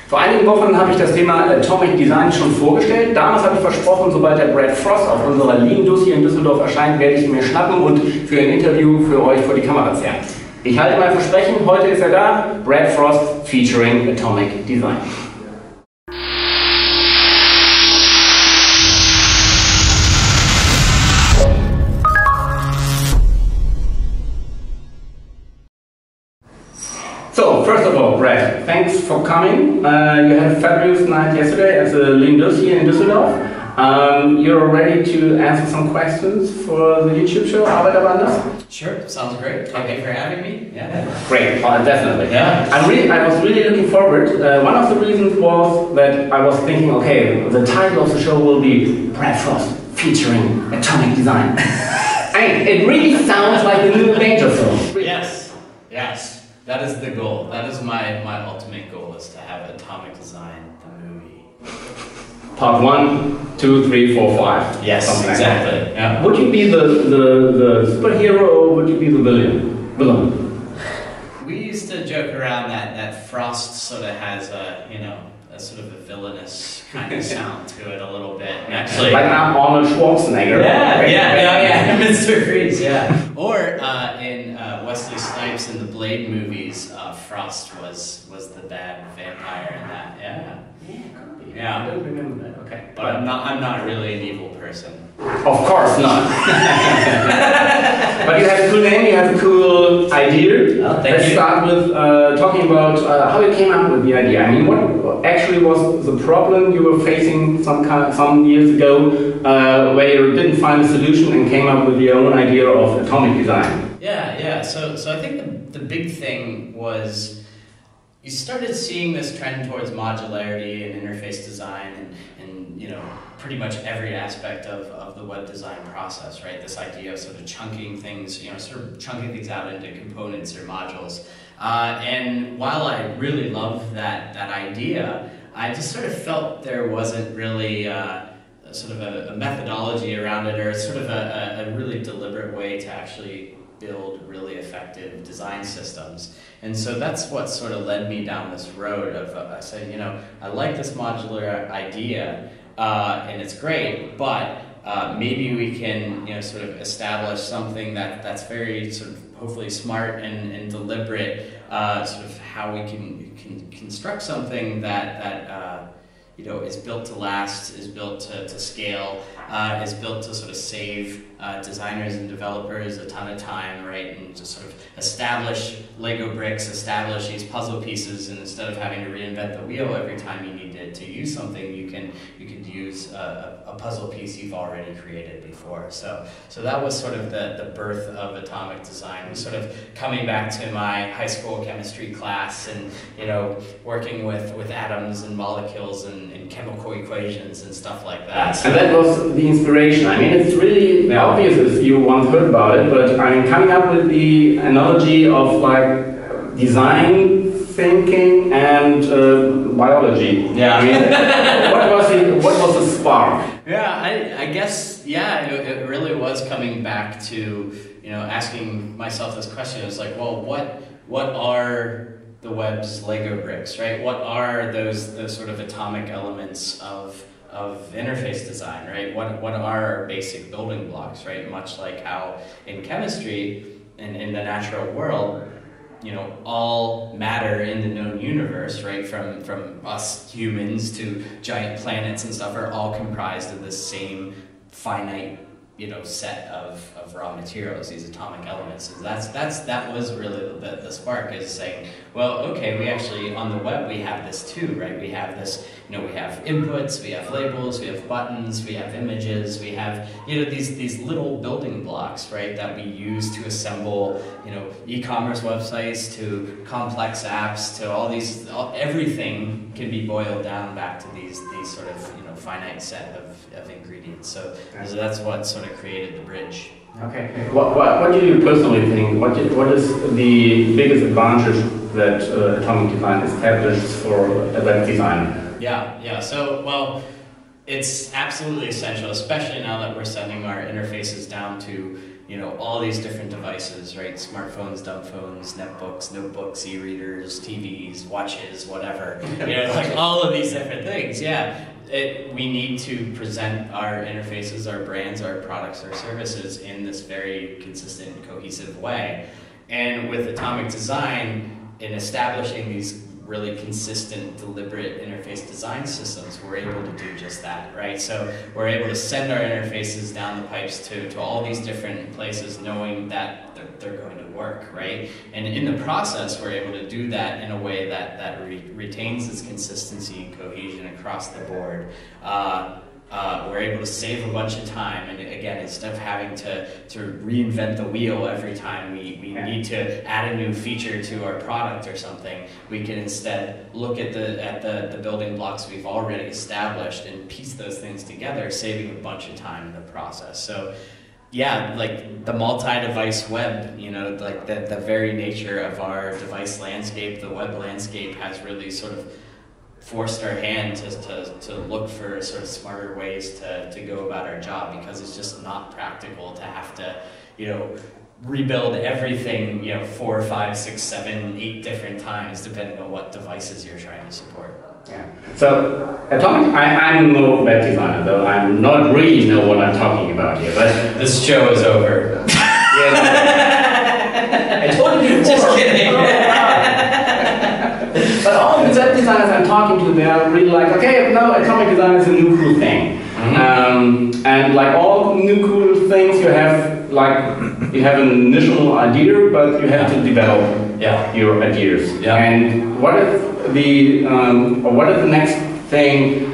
Vor einigen Wochen habe ich das Thema Atomic Design schon vorgestellt. Damals habe ich versprochen, sobald der Brad Frost auf unserer Lean-Dus hier in Düsseldorf erscheint, werde ich ihn mir schnappen und für ein Interview für euch vor die Kamera zerren. Ich halte mein Versprechen, heute ist er da, Brad Frost featuring Atomic Design. So, first of all, Brad, thanks for coming. You had a fabulous night yesterday at the Lean-Dus here in Düsseldorf. You're ready to answer some questions for the YouTube show, Arbeiterbanders? Sure, sounds great. Thank you for having me. Yeah. Great, definitely. Yeah. I was really looking forward. One of the reasons was that I was thinking, okay, the title of the show will be Brad Frost featuring Atomic Design. And it really sounds like the new Danger film. Yes, yes. That is the goal. That is my ultimate goal, is to have Atomic Design, the movie. Part 1, 2, 3, 4, 5. Yes, exactly. Like yeah. Would you be the superhero or would you be the villain? We used to joke around that Frost sort of has a sort of a villainous kind of sound to it a little bit. Actually, like Arnold Schwarzenegger. Yeah, Mr. Freeze, yeah. Or in Wesley Snipes in the Blade movies, Frost was the bad vampire in that. Yeah. Yeah. I don't remember that. Okay. But I'm not really an evil person. Of course not. But you have a cool name, you have a cool idea. Oh, thank you. Let's start with talking about how you came up with the idea. I mean, what actually was the problem you were facing some years ago where you didn't find a solution and came up with your own idea of Atomic Design? Yeah. So I think the big thing was you started seeing this trend towards modularity and interface design and pretty much every aspect of the web design process, right? This idea of sort of chunking things, sort of chunking things out into components or modules. And while I really love that idea, I just sort of felt there wasn't really sort of a methodology around it, or sort of a really deliberate way to actually build really effective design systems. And so that's what sort of led me down this road of, I said, I like this modular idea, and it's great, but maybe we can, sort of establish something that's very sort of hopefully smart and deliberate, sort of how we can construct something that is built to last, is built to scale, is built to sort of save designers and developers a ton of time, right? And to sort of establish Lego bricks, establish these puzzle pieces, and instead of having to reinvent the wheel every time you need to use something, you can use a puzzle piece you've already created before. So that was sort of the birth of Atomic Design, was sort of coming back to my high school chemistry class and working with atoms and molecules and chemical equations and stuff like that. And that was the inspiration. I mean, it's really obvious if you once heard about it, but I mean, coming up with the analogy of like design thinking and biology. Yeah. I mean, what was the spark? Yeah, I guess, it really was coming back to, asking myself this question. It was like, well, what are the web's Lego bricks, right? What are those sort of atomic elements of interface design, right? What are our basic building blocks, right? Much like how in chemistry and in the natural world, all matter in the known universe, right? From us humans to giant planets and stuff are all comprised of this same finite, set of raw materials, these atomic elements. And that was really the spark, is saying, well, okay, we actually, on the web, we have this too, right? We have this, we have inputs, we have labels, we have buttons, we have images, we have, these little building blocks, right, that we use to assemble, e-commerce websites, to complex apps, to everything can be boiled down back to these sort of, finite set of ingredients. So that's what sort of created the bridge. Okay. What do you personally think? What is the biggest advantage that Atomic Design establishes for a web designer? Yeah. So, it's absolutely essential, especially now that we're sending our interfaces down to all these different devices, right? Smartphones, dumb phones, netbooks, notebooks, e-readers, TVs, watches, whatever. Like all of these different things. Yeah, we need to present our interfaces, our brands, our products, our services in this very consistent, cohesive way. And with Atomic Design, in establishing these really consistent, deliberate interface design systems, we're able to do just that, right? So we're able to send our interfaces down the pipes to all these different places, knowing that they're going to work, right? And in the process, we're able to do that in a way that retains this consistency and cohesion across the board. We're able to save a bunch of time, and again, instead of having to reinvent the wheel every time we need to add a new feature to our product or something, we can instead look at the building blocks we've already established and piece those things together, saving a bunch of time in the process. So yeah, like the multi-device web, like the very nature of our device landscape, the web landscape has really sort of forced our hand to look for sort of smarter ways to go about our job, because it's just not practical to have to, rebuild everything, 4, 5, 6, 7, 8 different times, depending on what devices you're trying to support. Yeah. So, I'm no web designer, though I'm not really know what I'm talking about here. But this show is over. I told you before. Just kidding. But all the web designers I'm talking to, they are really like, okay, no, Atomic Design is a new cool thing. And like all new cool things, you have an initial idea, but you have to develop your ideas. Yeah. And what is the next thing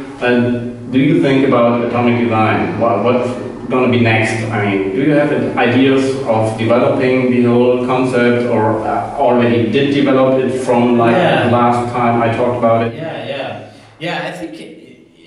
do you think about Atomic Design? What's going to be next? I mean, do you have ideas of developing the whole concept, or already did develop it from the last time I talked about it? Yeah, I think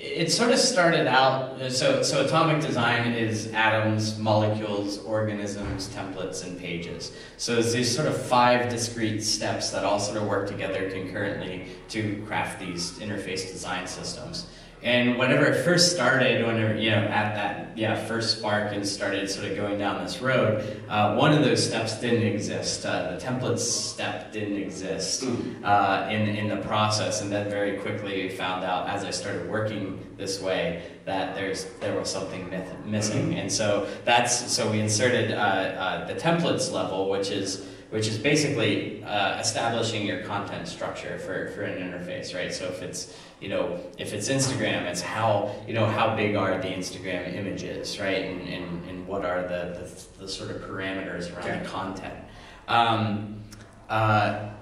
it sort of started out, so Atomic Design is atoms, molecules, organisms, templates, and pages. So there's these sort of 5 discrete steps that all sort of work together concurrently to craft these interface design systems. And whenever it first started, at that first spark and started sort of going down this road, one of those steps didn't exist. The templates step didn't exist in the process, and then very quickly we found out, as I started working this way, that there was something missing. And so we inserted the templates level, which is basically establishing your content structure for an interface, right? So if it's Instagram, it's how big are the Instagram images, right? And what are the sort of parameters around the content.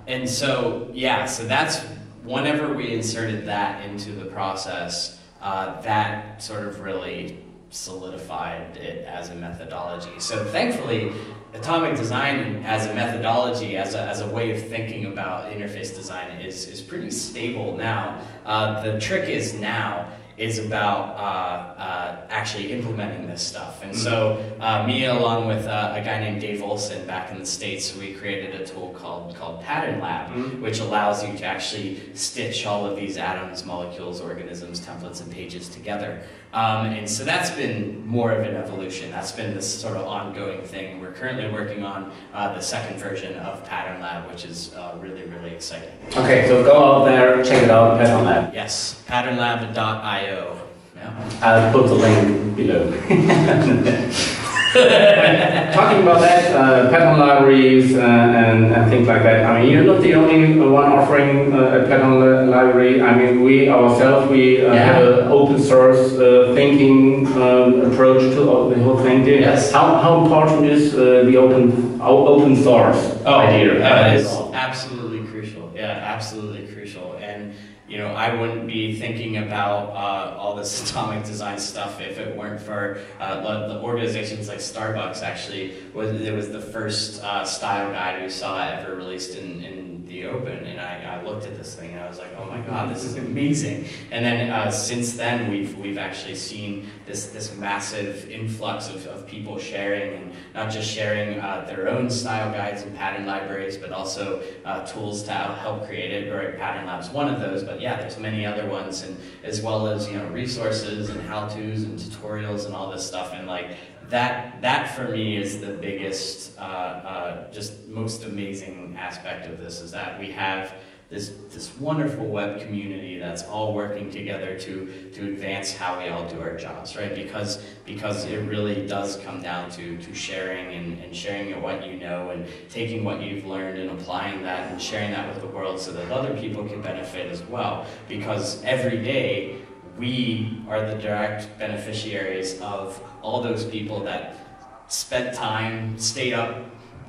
And so that's whenever we inserted that into the process, that sort of really solidified it as a methodology. So thankfully, Atomic Design as a methodology, as a way of thinking about interface design is pretty stable now. The trick is about actually implementing this stuff. And so me, along with a guy named Dave Olson back in the States, we created a tool called Pattern Lab, which allows you to actually stitch all of these atoms, molecules, organisms, templates, and pages together. And so that's been more of an evolution. That's been this sort of ongoing thing. We're currently working on the second version of Pattern Lab, which is really, really exciting. Okay, so go out there, check it out, Pattern Lab. Yes, patternlab.io. Yeah. I'll put the link below. Talking about that, pattern libraries and things like that, I mean, you're not the only one offering a pattern library. I mean, we ourselves, have an open source thinking approach to the whole thing. Yes. How important is the open source idea? That is absolutely crucial. Yeah, absolutely crucial. And I wouldn't be thinking about all this Atomic Design stuff if it weren't for the organizations like Starbucks. Actually, it was the first style guide we saw ever released in the open, and I looked at this thing and I was like, oh my god, this is amazing. And then since then we've actually seen this massive influx of people sharing, and not just sharing their own style guides and pattern libraries, but also tools to help create it. Right, Pattern Lab's one of those, but there's many other ones, and as well as resources and how-tos and tutorials and all this stuff. And that for me is the biggest, just most amazing aspect of this, is that we have this wonderful web community that's all working together to advance how we all do our jobs, right? Because it really does come down to sharing and sharing what you know and taking what you've learned and applying that and sharing that with the world so that other people can benefit as well. Because every day we are the direct beneficiaries of all those people that spent time, stayed up,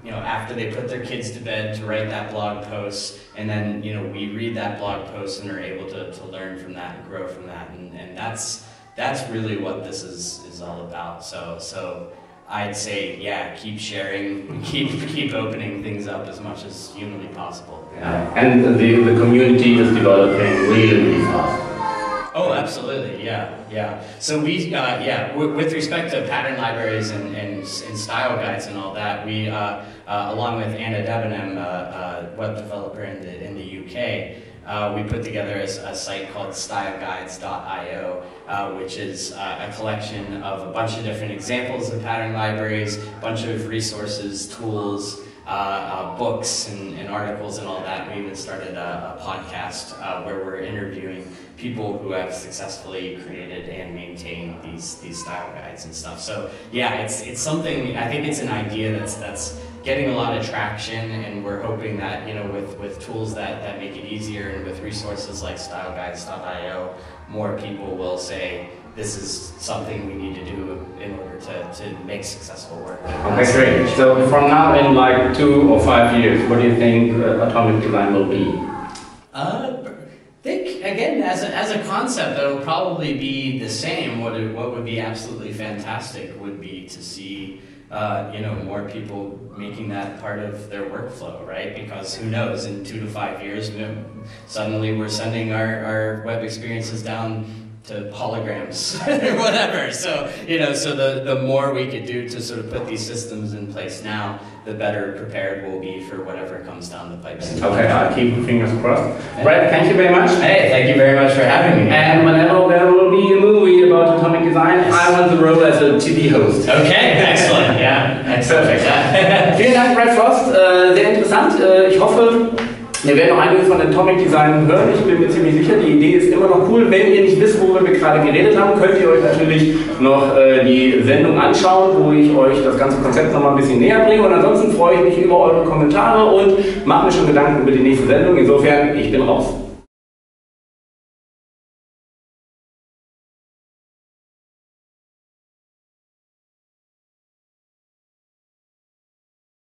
you know, after they put their kids to bed to write that blog post, and then, you know, we read that blog post and are able to learn from that and grow from that, and that's really what this is all about. So I'd say, yeah, keep sharing, keep opening things up as much as humanly possible. Yeah. And the community is developing really fast. Oh, absolutely, yeah. So we, with respect to pattern libraries and style guides and all that, we, along with Anna Debenham, a web developer in the UK, we put together a site called styleguides.io, which is a collection of a bunch of different examples of pattern libraries, a bunch of resources, tools, books and articles and all that. We even started a podcast where we're interviewing people who have successfully created and maintained these style guides and stuff. So yeah, it's something, I think it's an idea that's getting a lot of traction, and we're hoping that, you know, with tools that make it easier and with resources like styleguides.io, more people will say, this is something we need to do in order to make successful work. Okay, great. So from now in like 2 or 5 years, what do you think atomic design will be? I think, again, as a concept, that will probably be the same. What would be absolutely fantastic would be to see you know, more people making that part of their workflow, right? Because who knows, in 2 to 5 years, suddenly we're sending our web experiences down to holograms or whatever. So, you know, so the more we could do to sort of put these systems in place now, the better prepared we'll be for whatever comes down the pipes. Okay, I'll keep fingers crossed. Brad, thank you very much. Hey, thank you very much for having me. And whenever there will be a movie about atomic design, I'm on the road as a TV host. Okay, excellent. Yeah, that's perfect. Vielen Dank, Brad Frost. Sehr interessant. Ich hoffe, wir werden noch einiges von Atomic Design hören. Ich bin mir ziemlich sicher, die Idee ist immer noch cool. Wenn ihr nicht wisst, worüber wir gerade geredet haben, könnt ihr euch natürlich noch die Sendung anschauen, wo ich euch das ganze Konzept noch mal ein bisschen näher bringe. Und ansonsten freue ich mich über eure Kommentare und mache mir schon Gedanken über die nächste Sendung. Insofern, ich bin raus.